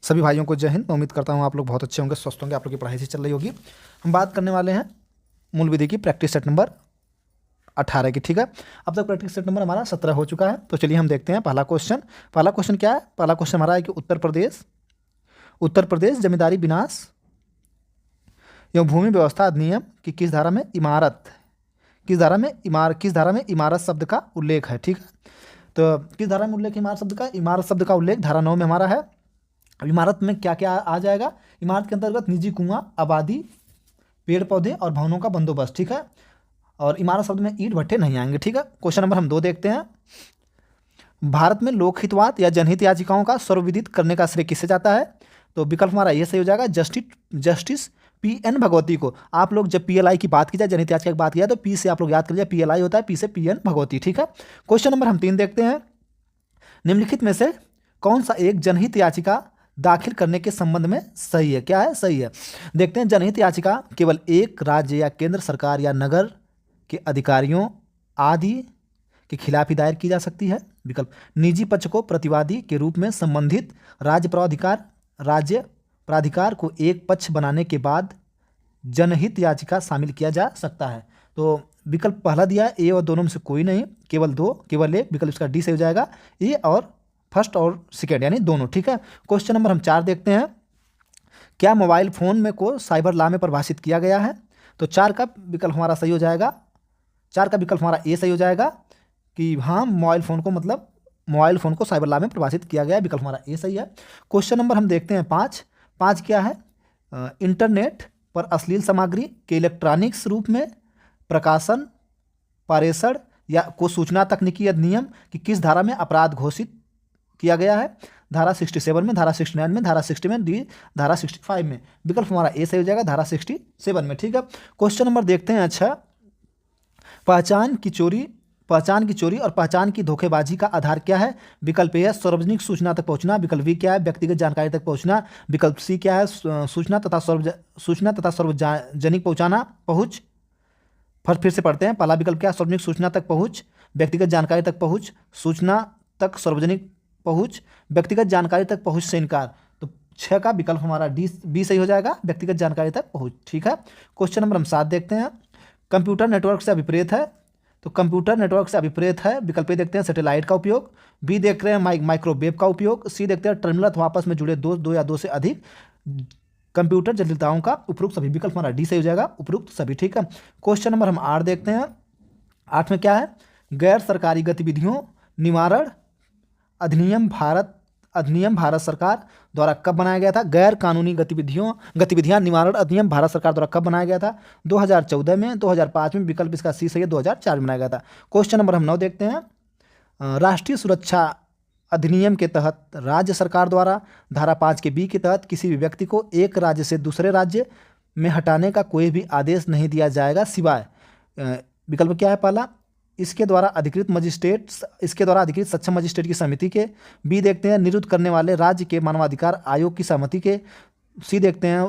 सभी भाइयों को जय हिंद। मैं उम्मीद करता हूँ आप लोग बहुत अच्छे होंगे, स्वस्थ होंगे, आप लोग की पढ़ाई से चल रही होगी। हम बात करने वाले हैं मूल विधि की प्रैक्टिस सेट नंबर 18 की। ठीक है, अब तक प्रैक्टिस सेट नंबर हमारा 17 हो चुका है। तो चलिए हम देखते हैं पहला क्वेश्चन। पहला क्वेश्चन क्या है? पहला क्वेश्चन हमारा है कि उत्तर प्रदेश जमींदारी विनाश एवं भूमि व्यवस्था अधिनियम की किस धारा में किस धारा में इमारत शब्द का उल्लेख है। ठीक है, तो किस धारा में उल्लेख है इमारत शब्द का? इमारत शब्द का उल्लेख धारा 9 में हमारा है। अब इमारत में क्या क्या आ जाएगा? इमारत के अंतर्गत निजी कुआं, आबादी, पेड़ पौधे और भवनों का बंदोबस्त। ठीक है, और इमारत शब्द में ईंट भट्ठे नहीं आएंगे। ठीक है, क्वेश्चन नंबर हम 2 देखते हैं। भारत में लोकहितवाद या जनहित याचिकाओं का सर्वविदित करने का श्रेय किससे जाता है? तो विकल्प हमारा ये सही हो जाएगा, जस्टिस पी.एन. भगवती को। आप लोग जब पीएलआई की बात की जाए, जनहित याचिका की बात की जाए, तो पी से आप लोग याद कर लीजिए, पीएलआई होता है, पी से पी.एन. भगवती। ठीक है, क्वेश्चन नंबर हम 3 देखते हैं। निम्नलिखित में से कौन सा एक जनहित याचिका दाखिल करने के संबंध में सही है? क्या है? सही है। देखते हैं, जनहित याचिका केवल एक राज्य या केंद्र सरकार या नगर के अधिकारियों आदि के खिलाफ ही दायर की जा सकती है। विकल्प, निजी पक्ष को प्रतिवादी के रूप में संबंधित राज्य प्राधिकार को एक पक्ष बनाने के बाद जनहित याचिका शामिल किया जा सकता है। तो विकल्प पहला दिया है, ए और दोनों में से कोई नहीं, केवल 2, केवल एक। विकल्प इसका डी से हो जाएगा, ए और फर्स्ट और सेकेंड यानी दोनों। ठीक है, क्वेश्चन नंबर हम 4 देखते हैं। क्या मोबाइल फोन में को साइबर लॉ में परिभाषित किया गया है? तो 4 का विकल्प हमारा सही हो जाएगा, 4 का विकल्प हमारा ए सही हो जाएगा कि हाँ, मोबाइल फ़ोन को साइबर लॉ में परिभाषित किया गया है। विकल्प हमारा ए सही है। क्वेश्चन नंबर हम देखते हैं 5 क्या है? इंटरनेट पर अश्लील सामग्री के इलेक्ट्रॉनिक्स रूप में प्रकाशन, पारेषण या को सूचना तकनीकी अधिनियम की किस धारा में अपराध घोषित किया गया है? धारा 67 में, धारा 69 में, धारा 60 में, डी धारा 65 में। विकल्प हमारा ए सही हो जाएगा, धारा 67 में। ठीक है, क्वेश्चन नंबर देखते हैं। अच्छा, पहचान की चोरी और पहचान की धोखेबाजी का आधार क्या है? विकल्प ए है सार्वजनिक सूचना तक पहुंचना। विकल्प बी क्या है? व्यक्तिगत जानकारी तक पहुंचना। विकल्प सी क्या है? सूचना तथा सार्वजनिक पहुंच। फिर से पढ़ते हैं। पहला विकल्प क्या है? सार्वजनिक सूचना तक पहुंच, व्यक्तिगत जानकारी तक पहुंच, सूचना तक सार्वजनिक पहुंच, व्यक्तिगत जानकारी तक पहुंच से इनकार। तो 6 का विकल्प हमारा बी सही हो जाएगा, व्यक्तिगत जानकारी तक पहुंच। ठीक है, क्वेश्चन नंबर हम 7 देखते हैं। कंप्यूटर नेटवर्क से अभिप्रेत है, तो कंप्यूटर नेटवर्क से अभिप्रेत है। विकल्प ए देखते हैं सैटेलाइट का उपयोग, बी देख रहे हैं माइक्रोवेव का उपयोग, सी देखते हैं टर्मिनल अथवा आपस में जुड़े दो या दो से अधिक कंप्यूटर जटिलताओं का। उपरोक्त सभी। विकल्प हमारा डी सही हो जाएगा, उपरोक्त सभी। ठीक है, क्वेश्चन नंबर हम 8 देखते हैं। 8 में क्या है? गैर सरकारी गतिविधियों निवारण अधिनियम भारत सरकार द्वारा कब बनाया गया था? गैर कानूनी गतिविधियां निवारण अधिनियम भारत सरकार द्वारा कब बनाया गया था? 2014 में, 2005 में। विकल्प इसका सी सही है, 2004 में बनाया गया था। क्वेश्चन नंबर हम 9 देखते हैं। राष्ट्रीय सुरक्षा अधिनियम के तहत राज्य सरकार द्वारा धारा 5 के बी के तहत किसी भी व्यक्ति को एक राज्य से दूसरे राज्य में हटाने का कोई भी आदेश नहीं दिया जाएगा सिवाय विकल्प क्या है? पहला, इसके द्वारा अधिकृत सक्षम मजिस्ट्रेट की सहमति के। बी देखते हैं निरुद्ध करने वाले राज्य के मानवाधिकार आयोग की सहमति के। सी देखते हैं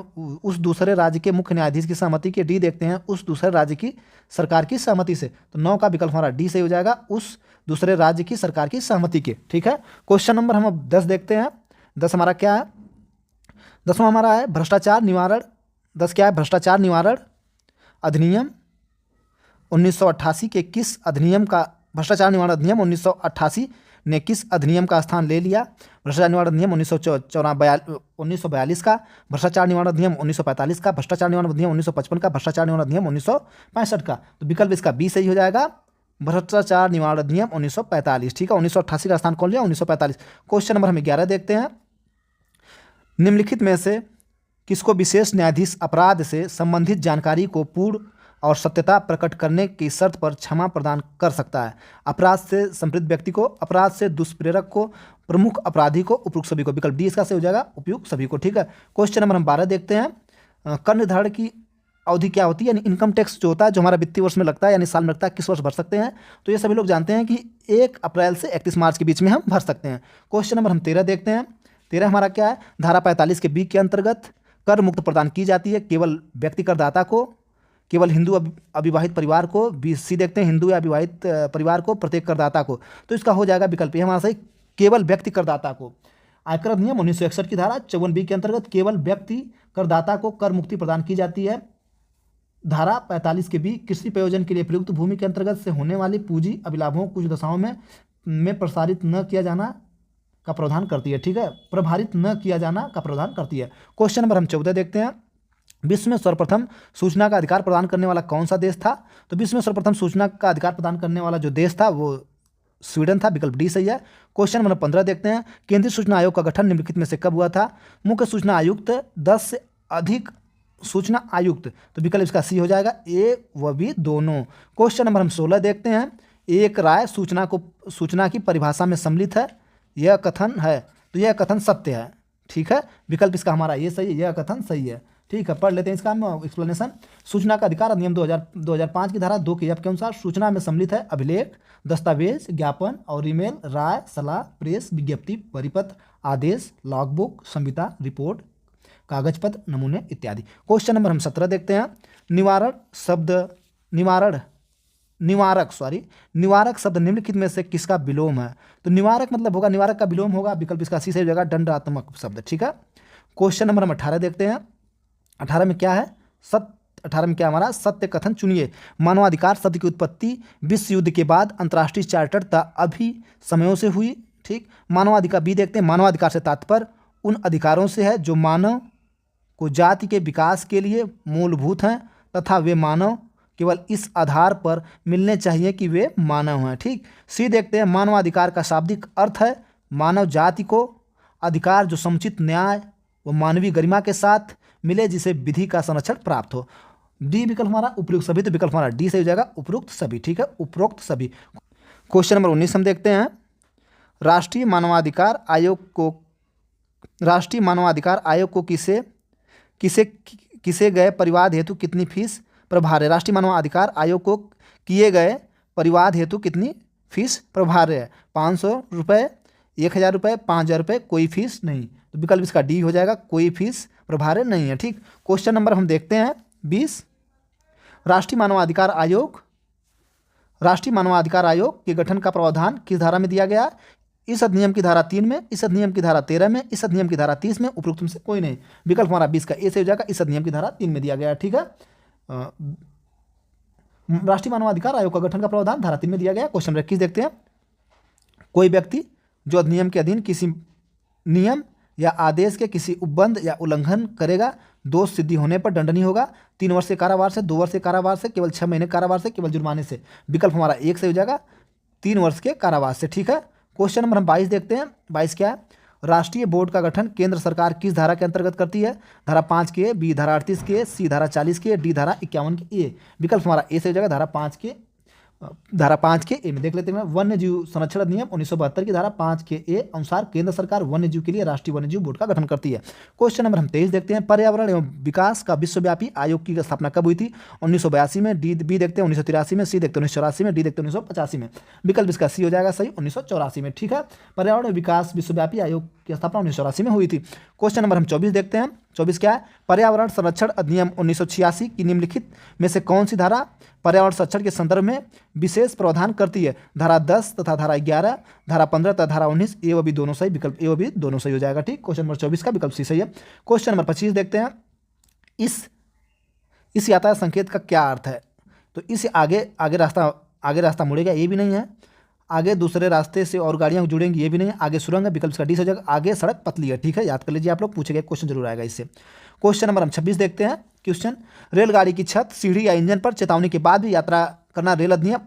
उस दूसरे राज्य के मुख्य न्यायाधीश की सहमति के। डी देखते हैं उस दूसरे राज्य की सरकार की सहमति से। तो 9 का विकल्प हमारा डी सही हो जाएगा, उस दूसरे राज्य की सरकार की सहमति के। ठीक है, क्वेश्चन नंबर हम अब 10 देखते हैं। 10 हमारा क्या है? 10वां हमारा है भ्रष्टाचार निवारण। 10 क्या है? भ्रष्टाचार निवारण अधिनियम 1988 के किस अधिनियम का? भ्रष्टाचार निवारण अधिनियम 1988 ने किस अधिनियम का स्थान ले लिया? भ्रष्टाचार निवारण अधिनियम 1942 का, भ्रष्टाचार निवारण अधिनियम 1945 का, भ्रष्टाचार निवारण अधिनियम 1955 का, भ्रष्टाचार निवारण अधिनियम 1965 का। तो विकल्प इसका बी सही हो जाएगा, भ्रष्टाचार निवारण अधिनियम 1945। ठीक है, 1988 का स्थान कौन लिया? 1945। क्वेश्चन नंबर हम 11 देखते हैं। निम्नलिखित में से किसको विशेष न्यायाधीश अपराध से संबंधित जानकारी को पूर्ण और सत्यता प्रकट करने की शर्त पर क्षमा प्रदान कर सकता है? अपराध से संपृक्त व्यक्ति को, अपराध से दुष्प्रेरक को, प्रमुख अपराधी को, उपयुक्त सभी को। विकल्प डी इसका से हो जाएगा, उपयुक्त सभी को। ठीक है, क्वेश्चन नंबर हम 12 देखते हैं। कर निर्धारण की अवधि क्या होती है? यानी इनकम टैक्स जो होता है, जो हमारा वित्तीय वर्ष में लगता है, यानी साल में लगता है, किस वर्ष भर सकते हैं? तो ये सभी लोग जानते हैं कि 1 अप्रैल से 31 मार्च के बीच में हम भर सकते हैं। क्वेश्चन नंबर हम 13 देखते हैं। 13 हमारा क्या है? धारा 45 के बी के अंतर्गत कर मुक्त प्रदान की जाती है केवल व्यक्ति करदाता को, केवल हिंदू अविवाहित परिवार को। बी सी देखते हैं हिंदू या अविवाहित परिवार को, प्रत्येक करदाता को। तो इसका हो जाएगा विकल्प ये हमारा सही, केवल व्यक्ति करदाता को। आयकर अधिनियम 1961 की धारा 54B के अंतर्गत केवल व्यक्ति करदाता को कर मुक्ति प्रदान की जाती है। धारा 45 के बी कृषि प्रयोजन के लिए प्रयुक्त भूमि के अंतर्गत से होने वाली पूंजी अभिलाभों कुछ दशाओं में प्रसारित न किया जाना का प्रावधान करती है। ठीक है, प्रभारित न किया जाना का प्रावधान करती है। क्वेश्चन नंबर हम 14 देखते हैं। विश्व में सर्वप्रथम सूचना का अधिकार प्रदान करने वाला कौन सा देश था? तो विश्व में सर्वप्रथम सूचना का अधिकार प्रदान करने वाला जो देश था वो स्वीडन था। विकल्प डी सही है। क्वेश्चन नंबर 15 देखते हैं। केंद्रीय सूचना आयोग का गठन निम्नलिखित में से कब हुआ था? मुख्य सूचना आयुक्त, 10 से अधिक सूचना आयुक्त। तो विकल्प इसका सी हो जाएगा, ए व बी दोनों। क्वेश्चन नंबर हम 16 देखते हैं। एक राय सूचना की परिभाषा में सम्मिलित है, यह कथन है, तो यह कथन सत्य है। ठीक है, विकल्प इसका हमारा ये सही है, यह कथन सही है। ठीक है, पढ़ लेते हैं इसका हम एक्सप्लेनेशन। सूचना का अधिकार अधिनियम 2005 की धारा 2 के एफ के अनुसार सूचना में सम्मिलित है अभिलेख, दस्तावेज, ज्ञापन और ईमेल, राय, सलाह, प्रेस विज्ञप्ति, परिपत्र, आदेश, लॉगबुक, संहिता, रिपोर्ट, कागज पत्र, नमूने इत्यादि। क्वेश्चन नंबर हम 17 देखते हैं। निवारक शब्द निम्नलिखित में से किसका विलोम है? तो निवारक मतलब होगा, निवारक का विलोम होगा, विकल्प इसका सी से हो जाएगा, दंडात्मक शब्द। ठीक है, क्वेश्चन नंबर हम 18 देखते हैं। 18 में क्या है? 18 में क्या हमारा? सत्य कथन चुनिए। मानवाधिकार शब्द की उत्पत्ति विश्व युद्ध के बाद अंतर्राष्ट्रीय चार्टर अभी समयों से हुई। ठीक, मानवाधिकार बी देखते हैं। मानवाधिकार से तात्पर्य उन अधिकारों से है जो मानव को जाति के विकास के लिए मूलभूत हैं तथा वे मानव केवल इस आधार पर मिलने चाहिए कि वे मानव हैं। ठीक, सी देखते हैं। मानवाधिकार का शाब्दिक अर्थ है मानव जाति को अधिकार जो समुचित न्याय व मानवीय गरिमा के साथ मिले, जिसे विधि का संरक्षण प्राप्त हो। डी विकल्प हमारा उपयुक्त सभी, तो विकल्प हमारा डी सही हो जाएगा, उपरोक्त सभी। ठीक है, उपरोक्त सभी। क्वेश्चन नंबर 19 हम देखते हैं। राष्ट्रीय मानवाधिकार आयोग को किसे गए परिवाद हेतु कितनी फीस प्रभार है? राष्ट्रीय मानवाधिकार आयोग को किए गए परिवाद हेतु कितनी फीस प्रभार है? 500 रुपये, 1000 रुपये, 5000 रुपये, कोई फीस नहीं। तो विकल्प इसका डी हो जाएगा, कोई फीस प्रभार नहीं है। ठीक, क्वेश्चन नंबर हम देखते हैं 20। राष्ट्रीय मानवाधिकार आयोग के गठन का प्रावधान किस धारा में दिया गया? इस अधिनियम की धारा 3 में, इस अधिनियम की धारा 13 में, इस अधिनियम की धारा 30 में, उपरोक्त में से कोई नहीं। विकल्प हमारा 20 का ए से हो जाएगा, इस अधिनियम की धारा 3 में दिया गया है। ठीक है, राष्ट्रीय मानवाधिकार आयोग का गठन का प्रावधान धारा 3 में दिया गया। क्वेश्चन नंबर 21 देखते हैं। कोई व्यक्ति जो अधिनियम के अधीन किसी नियम या आदेश के किसी उपबंध या उल्लंघन करेगा, दोष सिद्धि होने पर दंडनीय होगा। 3 वर्ष के कारावास से, 2 वर्ष के कारावास से, केवल 6 महीने कारावास से, केवल जुर्माने से। विकल्प हमारा एक से हो जाएगा, 3 वर्ष के कारावास से। ठीक है, क्वेश्चन नंबर हम 22 देखते हैं। 22 क्या है? राष्ट्रीय बोर्ड का गठन केंद्र सरकार किस धारा के अंतर्गत करती है? धारा 5 के, बी धारा 38 के, सी धारा 40 के, डी धारा 51 के। ए विकल्प हमारा ए से हो जाएगा, धारा 5 के ए में देख लेते हैं। वन्य जीव संरक्षण अधिनियम 1972 की धारा 5 के ए अनुसार केंद्र सरकार वन्य जीव के लिए राष्ट्रीय वन्य जीव बोर्ड का गठन करती है। क्वेश्चन नंबर हम 23 देखते हैं। पर्यावरण एवं विकास का विश्वव्यापी आयोग की स्थापना कब हुई थी? 1982 में। बी देखते हैं 1983 में, सी देखते हैं 1984 में, डी देखते हैं 1985 में। विकल्प इसका सी हो जाएगा सही, 1984 में। ठीक है, पर्यावरण विकास विश्वव्यापी आयोग की स्थापना 1984 में हुई थी। क्वेश्चन नंबर हम 24 देखते हैं। 24 क्या है? पर्यावरण संरक्षण अधिनियम 1986 की निम्नलिखित में से कौन सी धारा पर्यावरण संरक्षण के संदर्भ में विशेष प्रावधान करती है? धारा 10 तथा धारा 11, धारा 15 तथा धारा 19। ए व बी दोनों सही, विकल्प ए व बी दोनों सही हो जाएगा। ठीक, क्वेश्चन नंबर 24 का विकल्प सी सही है। क्वेश्चन नंबर 25 देखते हैं। इस यातायात संकेत का क्या अर्थ है? तो इस आगे रास्ता मुड़ेगा, ये भी नहीं है। आगे दूसरे रास्ते से और गाड़ियां जुड़ेंगी, ये भी नहीं है। आगे सुरंग है, विकल्प का डी हो जाएगा। आगे सड़क पतली है। ठीक है, याद कर लीजिए आप लोग, पूछे गए क्वेश्चन जरूर आएगा इससे। क्वेश्चन नंबर हम 26 देखते हैं। क्वेश्चन, रेलगाड़ी की छत, सीढ़ी या इंजन पर चेतावनी के बाद भी यात्रा करना रेल अधिनियम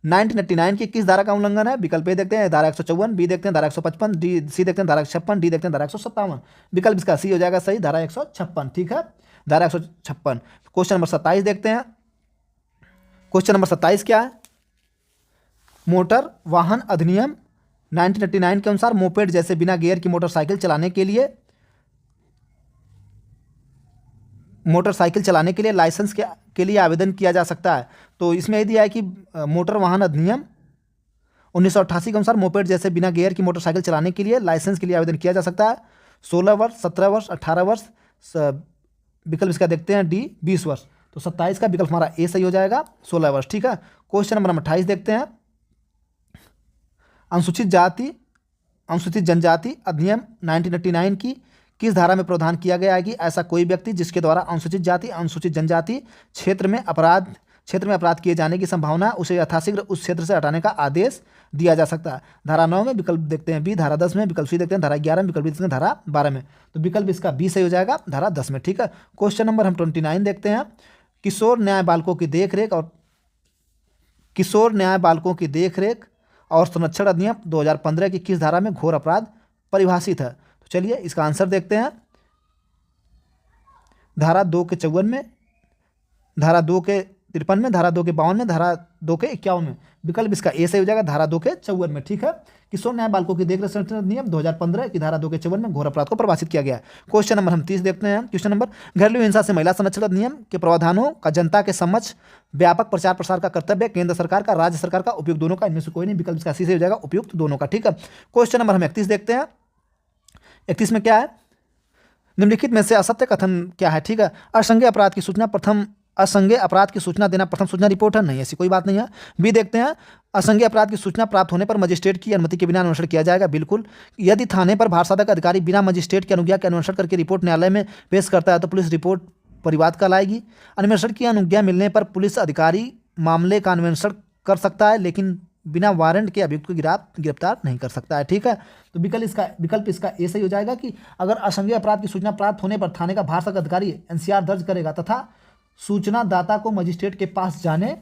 1989 की किस धारा का उल्लंघन है? विकल्प ए देखते हैं, धारा 154, बी देखते हैं धारा 155, सी देखते हैं धारा 56, डी देखते हैं धारा 157। विकल्प इसका सी हो जाएगा सही, धारा 156। ठीक है, धारा 156। क्वेश्चन नंबर 27 देखते हैं। क्वेश्चन नंबर 27 क्या है? मोटर वाहन अधिनियम 1989 के अनुसार मोपेड जैसे बिना गियर की मोटरसाइकिल चलाने के लिए लाइसेंस के लिए आवेदन किया जा सकता है। तो इसमें यह दिया है कि मोटर वाहन अधिनियम 1988 के अनुसार मोपेड जैसे बिना गियर की मोटरसाइकिल चलाने के लिए लाइसेंस के लिए आवेदन किया जा सकता है। 16 वर्ष, 17 वर्ष, 18 वर्ष। विकल्प इसका देखते हैं डी 20 वर्ष। तो 27 का विकल्प हमारा ए सही हो जाएगा, 16 वर्ष। ठीक है, क्वेश्चन नंबर 28 देखते हैं। अनुसूचित जाति अनुसूचित जनजाति अधिनियम 1989 की किस धारा में प्रावधान किया गया है कि ऐसा कोई व्यक्ति जिसके द्वारा अनुसूचित जाति अनुसूचित जनजाति क्षेत्र में अपराध किए जाने की संभावना है, उसे यथाशीघ्र उस क्षेत्र से हटाने का आदेश दिया जा सकता है। धारा 9 में विकल्प देखते हैं बी, धारा 10 में विकल्प सी देखते हैं, धारा 11 में विकल्प देखते हैं, धारा 12 में। तो विकल्प इसका बी सही हो जाएगा, धारा 10 में। ठीक है, क्वेश्चन नंबर हम 29 देखते हैं। किशोर न्याय बालकों की देखरेख और संरक्षण अधिनियम 2015 की किस धारा में घोर अपराध परिभाषित है? तो चलिए इसका आंसर देखते हैं। धारा 2 के 54 में, धारा 2 के 53 में, धारा 2 के 52 में, धारा 2 के 51 में। विकल्प इसका ए सही हो जाएगा, धारा 2 के 54 में। ठीक है, किशोर न्याय बालकों की देखरेख संरक्षण अधिनियम 2015 की धारा 2 के 54 में घोर अपराध को परिभाषित किया गया है। क्वेश्चन नंबर हम 30 देखते हैं। क्वेश्चन नंबर, घरेलू हिंसा से महिला संरक्षण अधिनियम के प्रावधानों का जनता के समक्ष व्यापक प्रचार प्रसार का कर्तव्य केंद्र सरकार का, राज्य सरकार का, उपयुक्त दोनों का, इनमें से कोई नहीं। विकल्प इसका सी सही हो जाएगा, उपयुक्त दोनों का। ठीक है, क्वेश्चन नंबर हम 31 देखते हैं। 31 में क्या है? निम्नलिखित में से असत्य कथन क्या है? ठीक है, असंज्ञेय अपराध की सूचना देना प्रथम सूचना रिपोर्ट है, नहीं, ऐसी कोई बात नहीं है। बी देखते हैं, असंज्ञेय अपराध की सूचना प्राप्त होने पर मजिस्ट्रेट की अनुमति के बिना अन्वेषण किया जाएगा, बिल्कुल। यदि थाने पर भार साधक अधिकारी बिना मजिस्ट्रेट की अनुज्ञा के अन्वेषण करके रिपोर्ट न्यायालय में पेश करता है तो पुलिस रिपोर्ट परिवाद कहलाएगी। अन्वेषण की अनुज्ञा मिलने पर पुलिस अधिकारी मामले का अन्वेषण कर सकता है, लेकिन बिना वारंट के अभियुक्त को गिरफ्तार नहीं कर सकता है। ठीक है, तो विकल्प इसका ए सही हो जाएगा कि अगर असंज्ञेय अपराध की सूचना प्राप्त होने पर थाने का भार साधक अधिकारी एनसीआर दर्ज करेगा तथा सूचना दाता को मजिस्ट्रेट के पास जाने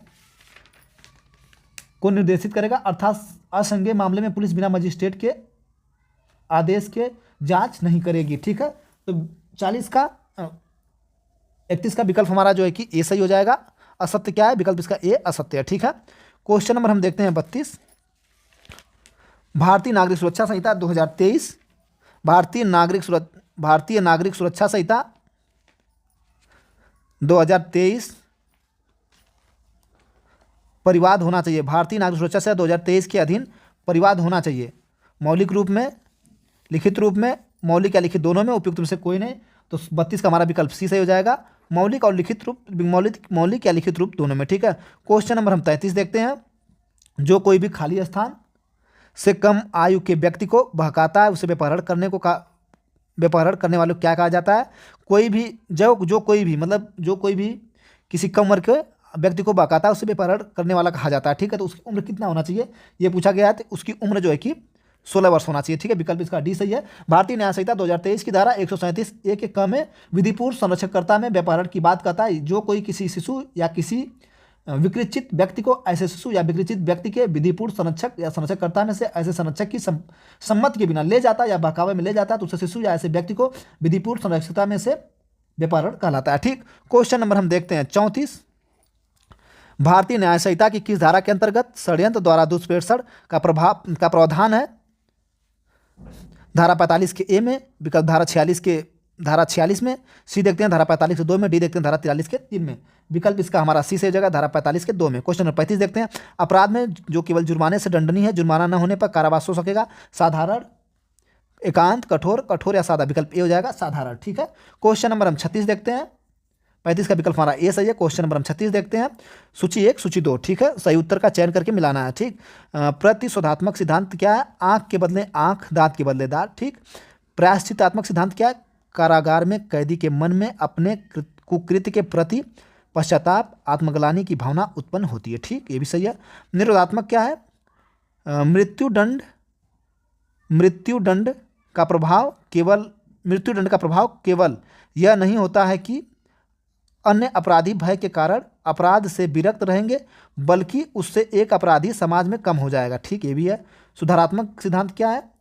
को निर्देशित करेगा, अर्थात असंज्ञेय मामले में पुलिस बिना मजिस्ट्रेट के आदेश के जांच नहीं करेगी। ठीक है, तो 31 का विकल्प हमारा जो है कि ए सही हो जाएगा। असत्य क्या है? विकल्प इसका ए असत्य है। ठीक है, क्वेश्चन नंबर हम देखते हैं 32। भारतीय नागरिक सुरक्षा संहिता 2023, भारतीय नागरिक सुरक्षा संहिता 2023 परिवाद होना चाहिए। भारतीय नागरिक सुरक्षा संहिता 2023 के अधीन परिवाद होना चाहिए, मौलिक रूप में, लिखित रूप में, मौलिक या लिखित दोनों में, उपयुक्त में से कोई नहीं। तो 32 का हमारा विकल्प सी सही हो जाएगा, मौलिक और लिखित रूप, मौलिक या लिखित रूप दोनों में। ठीक है, क्वेश्चन नंबर हम 33 देखते हैं। जो कोई भी खाली स्थान से कम आयु के व्यक्ति को बहकाता है उसे व्यपहरण करने वालों को क्या कहा जाता है? कोई भी जो कोई भी किसी कम उम्र के व्यक्ति को बहकाता है उसे व्यपहरण करने वाला कहा जाता है। ठीक है, तो उसकी उम्र कितना होना चाहिए ये पूछा गया है, तो उसकी उम्र जो है कि 16 वर्ष होना चाहिए। ठीक है, विकल्प इसका डी सही है। भारतीय न्याय संहिता 2023 की धारा 137 के क में विधिपूर्व संरक्षणकर्ता में व्यपहरण की बात करता है। जो कोई किसी शिशु या किसी विकृचित व्यक्ति को ऐसे शिशु या विकृचित व्यक्ति के विधिपूर्व संरक्षक या संरक्षकर्ता में से ऐसे संरक्षक की सम्मति के बिना ले जाता या बहकावे में ले जाता है तो उसे शिशु या ऐसे व्यक्ति को विधिपूर्व संरक्षकता में से व्यपहरण कहलाता है। ठीक, क्वेश्चन नंबर हम देखते हैं 34। भारतीय न्याय संहिता की किस धारा के अंतर्गत षड्यंत्र द्वारा दुष्प्रेषण का प्रावधान है? धारा 45 के ए में, विकल्प धारा 46 में, सी देखते हैं धारा 45 के 2 में, डी देखते हैं धारा 43 के 3 में। विकल्प इसका हमारा सी से हो जाएगा, धारा 45 के 2 में। क्वेश्चन नंबर 35 देखते हैं। अपराध में जो केवल जुर्माने से दंडनीय है, जुर्माना न होने पर कारावास हो सकेगा, साधारण, एकांत, कठोर या सादा। विकल्प ए हो जाएगा, साधारण। ठीक है, क्वेश्चन नंबर हम 36 देखते हैं। 35 का विकल्प हमारा ए सही है। क्वेश्चन नंबर हम 36 देखते हैं। सूची 1 सूची 2। ठीक है, सही उत्तर का चयन करके मिलाना है। ठीक, प्रतिशोधात्मक सिद्धांत क्या है? आंख के बदले आंख, दांत के बदले दांत। ठीक, प्रायश्चितात्मक सिद्धांत क्या है? कारागार में कैदी के मन में अपने कुकृत्य के प्रति पश्चाताप, आत्मग्लानि की भावना उत्पन्न होती है। ठीक, ये भी सही है। निरोधात्मक क्या है? मृत्युदंड का प्रभाव केवल यह नहीं होता है कि अन्य अपराधी भय के कारण अपराध से विरक्त रहेंगे, बल्कि उससे एक अपराधी समाज में कम हो जाएगा। ठीक, ये भी है। सुधारात्मक सिद्धांत क्या है?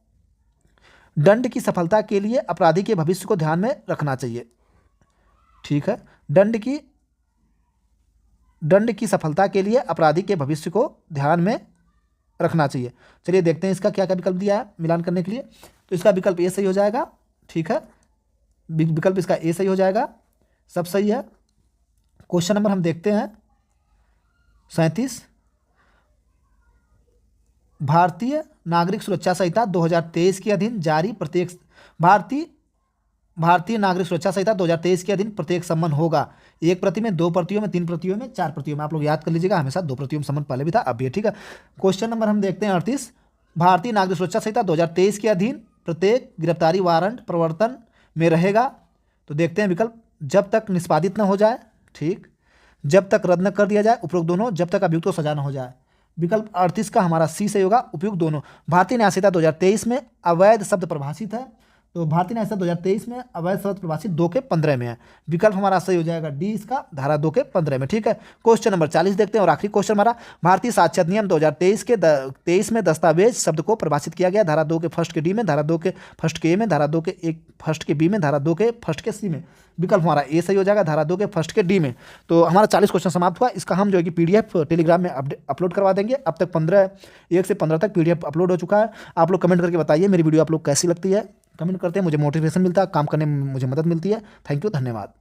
दंड की सफलता के लिए अपराधी के भविष्य को ध्यान में रखना चाहिए। ठीक है, दंड की सफलता के लिए अपराधी के भविष्य को ध्यान में रखना चाहिए। चलिए देखते हैं इसका क्या क्या विकल्प दिया है मिलान करने के लिए। तो इसका विकल्प ए सही हो जाएगा। ठीक है, विकल्प इसका ए सही हो जाएगा, सब सही है। क्वेश्चन नंबर हम देखते हैं 37। भारतीय नागरिक सुरक्षा संहिता 2023 के अधीन जारी प्रत्येक भारतीय नागरिक सुरक्षा संहिता 2023 के अधीन प्रत्येक सम्मन होगा 1 प्रति में, 2 प्रतियों में, 3 प्रतियों में, 4 प्रतियों में। आप लोग याद कर लीजिएगा, हमेशा 2 प्रतियों में सम्मन पहले भी था, अब भी है। ठीक है, क्वेश्चन नंबर हम देखते हैं 38। भारतीय नागरिक सुरक्षा संहिता 2023 के अधीन प्रत्येक गिरफ्तारी वारंट प्रवर्तन में रहेगा। तो देखते हैं विकल्प, जब तक निष्पादित न हो जाए, ठीक, जब तक रद्द न कर दिया जाए, उपरोक्त दोनों, जब तक अभियुक्त को सजा न हो जाए। विकल्प 38 का हमारा सी सही होगा, उपयुक्त दोनों। भारतीय न्याय संहिता 2023 में अवैध शब्द परिभाषित है, तो भारतीय न्याय संहिता 2023 में अवैध शब्द परिभाषित 2 के 15 में है। विकल्प हमारा सही हो जाएगा डी इसका, धारा 2 के 15 में, ठीक है। क्वेश्चन नंबर 40 देखते हैं और आखिरी क्वेश्चन हमारा, भारतीय साक्ष्य अधिनियम 2023 के 23 में दस्तावेज शब्द को परिभाषित किया गया, धारा 2 के फर्स्ट के डी में, धारा 2 के फर्स्ट के ए में, धारा 2 के एक फर्स्ट के बी में, धारा 2 के फर्स्ट के सी में। विकल्प हमारा ए सही हो जाएगा, धारा 2 के फर्स्ट के डी में। तो हमारा 40 क्वेश्चन समाप्त हुआ। इसका हम जो है कि पीडीएफ टेलीग्राम में अपलोड करवा देंगे। अब तक 1 से 15 तक पीडीएफ अपलोड हो चुका है। आप लोग कमेंट करके बताइए मेरी वीडियो आप लोग कैसी लगती है, कमेंट करते हैं, मुझे मोटिवेशन मिलता है, काम करने में मुझे मदद मिलती है। थैंक यू, धन्यवाद।